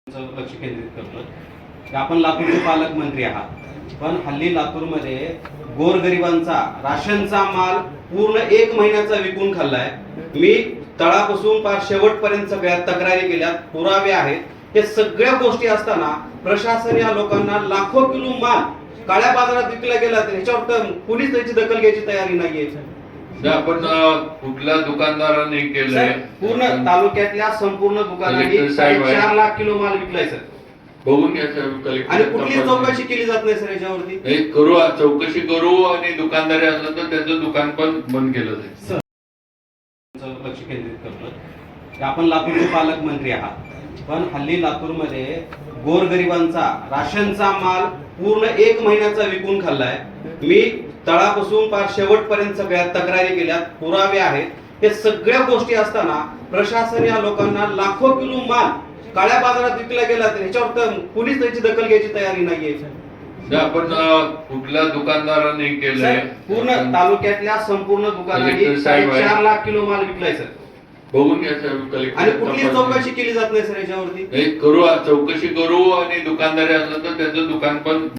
लक्ष केंद्रित करतो की आपण लातूरचे पालकमंत्री आहात, पण हल्ली लातूरमध्ये गोरगरिबांचा राशनचा माल पूर्ण 1 महिन्याचा विकून खाल्लाय। मी तळापासून पार शेवटपर्यंत सगळ्या तक्रारी केल्यात, पुरावे आहेत। हे सगळ्या गोष्टी असताना प्रशासन या लोकांना लाखो किलो माल काळ्या बाजारात विकला गेला, त्याच्यावर तर कुणीच त्याची दखल घ्यायची तयारी नाहीये। आपण कुठल्या दुकानदाराने केलंय? पूर्ण तालुक्यातल्या संपूर्ण दुकानांनी 4 लाख किलो माल विकलाय सर। बघून घ्या सर, कलेक्टर आणि कुठलीच चौकशी केली जात नाही सर याच्यावरती। करू, चौकशी करू आणि दुकानदारी असलं तर त्याचं दुकान पण बंद केलं जाईल। लक्ष केंद्रित करतो की आपण लातूरचे पालकमंत्री आहात, पण हल्ली लातूरमध्ये गोरगरिबांचा राशनचा माल पूर्ण 1 महिन्याचा विकून खाल्लाय। मी तळापासून पार शेवटपर्यंत सगळ्या तक्रारी केल्यात, पुरावे आहेत। हे सगळ्या गोष्टी असताना प्रशासन या लोकांना लाखो किलो माल काळ्या बाजारात विकला गेला, त्याच्यावर तर कुणीच त्याची दखल घ्यायची तयारी नाहीये। आपण कुठल्या दुकानदाराने केलंय? पूर्ण तालुक्यातल्या संपूर्ण दुकानांनी 4 लाख किलो माल विकलाय सर। बघून घ्या सर, कलेक्टर आणि कुठलीच चौकशी केली जात नाही सर याच्यावरती। करू, चौकशी करू आणि दुकानदारी असलं तर त्याचं दुकान पण